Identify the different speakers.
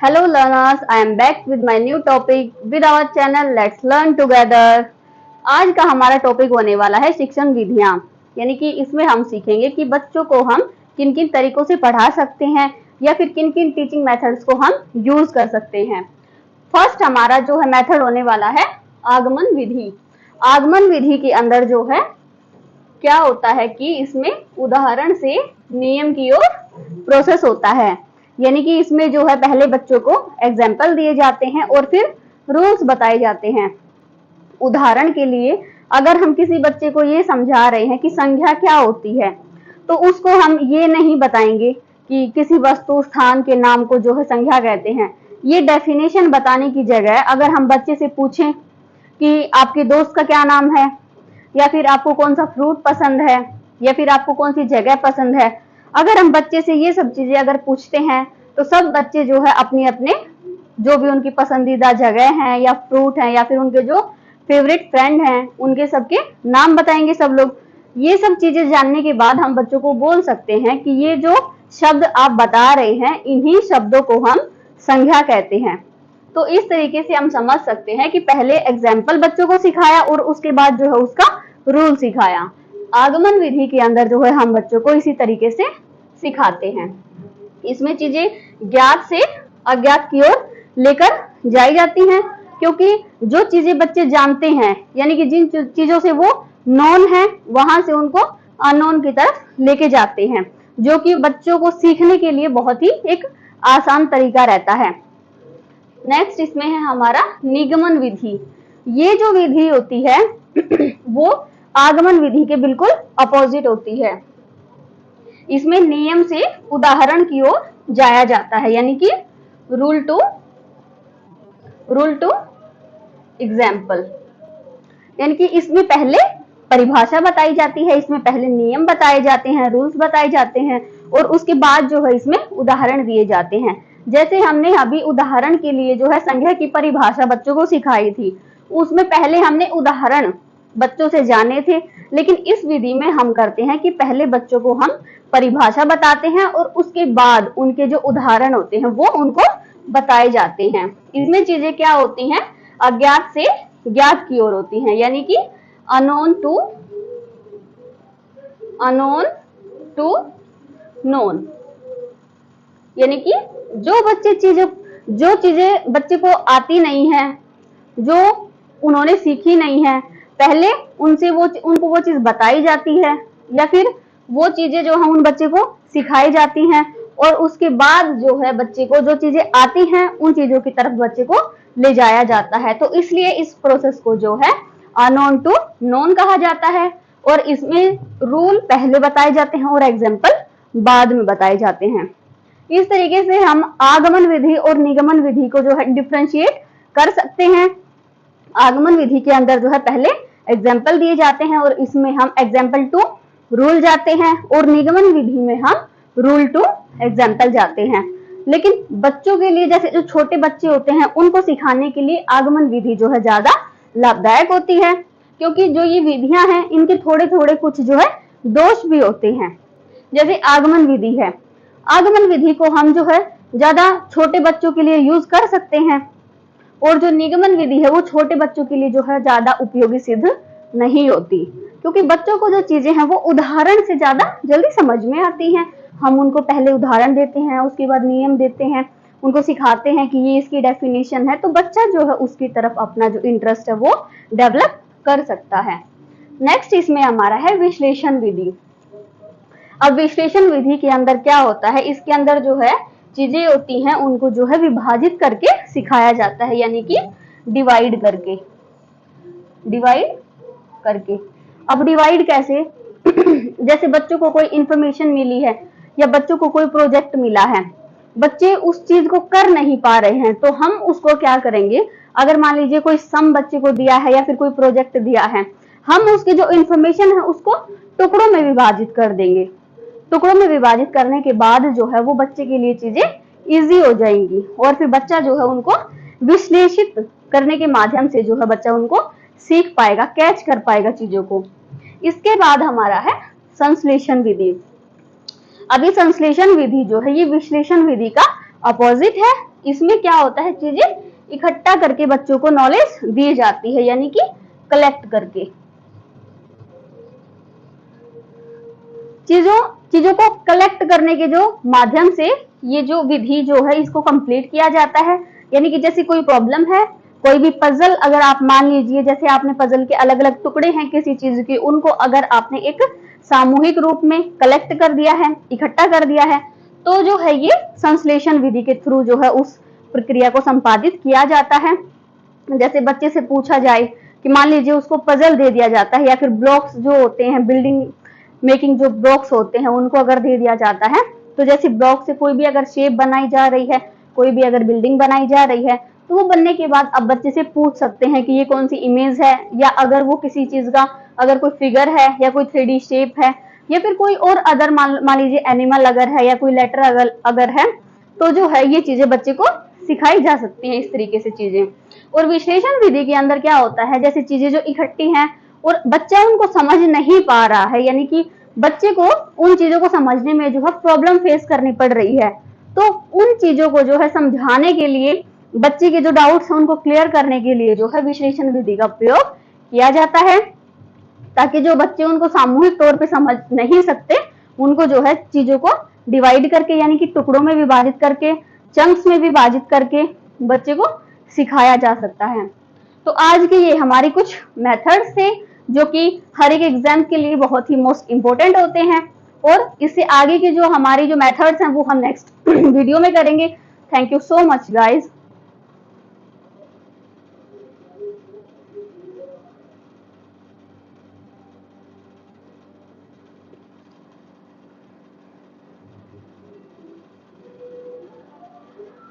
Speaker 1: Hello learners, I am back with my new topic with our channel Let's Learn Together। आज का हमारा topic होने वाला है शिक्षण विधियां, यानी कि इसमें हम सीखेंगे कि बच्चों को हम किन किन तरीकों से पढ़ा सकते हैं या फिर किन किन टीचिंग मेथड्स को हम यूज कर सकते हैं। फर्स्ट हमारा जो है मेथड होने वाला है आगमन विधि। आगमन विधि के अंदर जो है क्या होता है कि इसमें उदाहरण से नियम की ओर प्रोसेस होता है, यानी कि इसमें जो है पहले बच्चों को एग्जाम्पल दिए जाते हैं और फिर रूल्स बताए जाते हैं। उदाहरण के लिए अगर हम किसी बच्चे को ये समझा रहे हैं कि संख्या क्या होती है, तो उसको हम ये नहीं बताएंगे कि किसी वस्तु स्थान के नाम को जो है संख्या कहते हैं। ये डेफिनेशन बताने की जगह अगर हम बच्चे से पूछें कि आपके दोस्त का क्या नाम है, या फिर आपको कौन सा फ्रूट पसंद है, या फिर आपको कौन सी जगह पसंद है, अगर हम बच्चे से ये सब चीजें अगर पूछते हैं तो सब बच्चे जो है अपने अपने जो भी उनकी पसंदीदा जगह हैं या फ्रूट हैं या फिर उनके जो फेवरेट फ्रेंड हैं उनके सबके नाम बताएंगे सब लोग। ये सब चीजें जानने के बाद हम बच्चों को बोल सकते हैं कि ये जो शब्द आप बता रहे हैं इन्हीं शब्दों को हम संख्या कहते हैं। तो इस तरीके से हम समझ सकते हैं कि पहले एग्जाम्पल बच्चों को सिखाया और उसके बाद जो है उसका रूल सिखाया। आगमन विधि के अंदर जो है हम बच्चों को इसी तरीके से सिखाते हैं। इसमें चीजें ज्ञात से अज्ञात की ओर लेकर जाई जाती हैं, क्योंकि जो चीजें बच्चे जानते हैं यानी कि जिन चीजों से वो नॉन है वहां से उनको अननोन की तरफ लेके जाते हैं, जो कि बच्चों को सीखने के लिए बहुत ही एक आसान तरीका रहता है। नेक्स्ट इसमें है हमारा निगमन विधि। ये जो विधि होती है वो आगमन विधि के बिल्कुल अपोजिट होती है। इसमें नियम से उदाहरण की ओर जाया जाता है, यानी कि रूल टू एग्जाम्पल। यानी कि इसमें पहले परिभाषा बताई जाती है, इसमें पहले नियम बताए जाते हैं, रूल्स बताए जाते हैं और उसके बाद जो है इसमें उदाहरण दिए जाते हैं। जैसे हमने अभी उदाहरण के लिए जो है संख्या की परिभाषा बच्चों को सिखाई थी, उसमें पहले हमने उदाहरण बच्चों से जाने थे, लेकिन इस विधि में हम करते हैं कि पहले बच्चों को हम परिभाषा बताते हैं और उसके बाद उनके जो उदाहरण होते हैं वो उनको बताए जाते हैं। इसमें चीजें क्या होती हैं, अज्ञात से ज्ञात की ओर होती हैं, यानी कि अनोन टू नोन। यानी कि जो चीजें बच्चे को आती नहीं है, जो उन्होंने सीखी नहीं है, पहले उनको वो चीज बताई जाती है या फिर वो चीजें जो है उन बच्चे को सिखाई जाती हैं और उसके बाद जो है बच्चे को जो चीजें आती हैं उन चीजों की तरफ बच्चे को ले जाया जाता है। तो इसलिए इस प्रोसेस को जो है अनोन टू नोन कहा जाता है और इसमें रूल पहले बताए जाते हैं और एग्जाम्पल बाद में बताए जाते हैं। इस तरीके से हम आगमन विधि और निगमन विधि को जो है डिफरेंशिएट कर सकते हैं। आगमन विधि के अंदर जो है पहले एग्जाम्पल दिए जाते हैं और इसमें हम एग्जाम्पल टू रूल जाते हैं और निगमन विधि में हम रूल टू एग्जाम्पल जाते हैं। लेकिन बच्चों के लिए जैसे जो छोटे बच्चे होते हैं उनको सिखाने के लिए आगमन विधि जो है ज्यादा लाभदायक होती है, क्योंकि जो ये विधियां हैं इनके थोड़े थोड़े कुछ जो है दोष भी होते हैं। जैसे आगमन विधि है, आगमन विधि को हम जो है ज्यादा छोटे बच्चों के लिए यूज कर सकते हैं और जो निगमन विधि है वो छोटे बच्चों के लिए जो है ज्यादा उपयोगी सिद्ध नहीं होती, क्योंकि बच्चों को जो चीजें हैं वो उदाहरण से ज्यादा जल्दी समझ में आती हैं। हम उनको पहले उदाहरण देते हैं, उसके बाद नियम देते हैं, उनको सिखाते हैं कि ये इसकी डेफिनेशन है, तो बच्चा जो है उसकी तरफ अपना जो इंटरेस्ट है वो डेवलप कर सकता है। नेक्स्ट इसमें हमारा है विश्लेषण विधि। अब विश्लेषण विधि के अंदर क्या होता है, इसके अंदर जो है चीजें होती हैं उनको जो है विभाजित करके सिखाया जाता है, यानी कि डिवाइड करके। अब डिवाइड कैसे जैसे बच्चों को कोई इंफॉर्मेशन मिली है या बच्चों को कोई प्रोजेक्ट मिला है, बच्चे उस चीज को कर नहीं पा रहे हैं, तो हम उसको क्या करेंगे, अगर मान लीजिए कोई सम बच्चे को दिया है या फिर कोई प्रोजेक्ट दिया है, हम उसकी जो इंफॉर्मेशन है उसको टुकड़ों में विभाजित कर देंगे। टुकड़ों में विभाजित करने के बाद जो है वो बच्चे के लिए चीजें इजी हो जाएंगी और फिर बच्चा जो है उनको विश्लेषित करने के माध्यम से जो है बच्चा उनको सीख पाएगा, कैच कर पाएगा चीजों को। इसके बाद हमारा है संश्लेषण विधि। अभी संश्लेषण विधि जो है ये विश्लेषण विधि का अपोजिट है इसमें क्या होता है, चीजें इकट्ठा करके बच्चों को नॉलेज दी जाती है, यानी कि कलेक्ट करके चीजों को कलेक्ट करने के जो माध्यम से ये जो विधि जो है इसको कंप्लीट किया जाता है। यानी कि जैसे कोई प्रॉब्लम है, कोई भी पजल अगर आप मान लीजिए, जैसे आपने पजल के अलग अलग टुकड़े हैं किसी चीज के, उनको अगर आपने एक सामूहिक रूप में कलेक्ट कर दिया है, इकट्ठा कर दिया है, तो जो है ये संश्लेषण विधि के थ्रू जो है उस प्रक्रिया को संपादित किया जाता है। जैसे बच्चे से पूछा जाए कि मान लीजिए उसको पजल दे दिया जाता है, या फिर ब्लॉक्स जो होते हैं, बिल्डिंग मेकिंग जो ब्लॉक्स होते हैं उनको अगर दे दिया जाता है, तो जैसे ब्लॉक से कोई भी अगर शेप बनाई जा रही है, कोई भी अगर बिल्डिंग बनाई जा रही है, तो वो बनने के बाद अब बच्चे से पूछ सकते हैं कि ये कौन सी इमेज है, या अगर वो किसी चीज का अगर कोई फिगर है या कोई 3D शेप है, या फिर कोई और अदर मान लीजिए एनिमल अगर है, या कोई लेटर अगर है, तो जो है ये चीजें बच्चे को सिखाई जा सकती हैं इस तरीके से चीजें। और विश्लेषण विधि के अंदर क्या होता है, जैसे चीजें जो इकट्ठी हैं और बच्चा उनको समझ नहीं पा रहा है, यानी कि बच्चे को उन चीजों को समझने में जो है प्रॉब्लम फेस करनी पड़ रही है, तो उन चीजों को जो है समझाने के लिए, बच्चे के जो डाउट्स हैं उनको क्लियर करने के लिए जो है विश्लेषण विधि का प्रयोग किया जाता है, ताकि जो बच्चे उनको सामूहिक तौर पे समझ नहीं सकते, उनको जो है चीजों को डिवाइड करके, यानी कि टुकड़ों में विभाजित करके, चंक्स में विभाजित करके बच्चे को सिखाया जा सकता है। तो आज के ये हमारी कुछ मेथड्स थे जो कि हर एक एग्जाम के लिए बहुत ही मोस्ट इंपोर्टेंट होते हैं, और इससे आगे के जो हमारी जो मेथड्स हैं वो हम नेक्स्ट वीडियो में करेंगे। Thank you so much guys.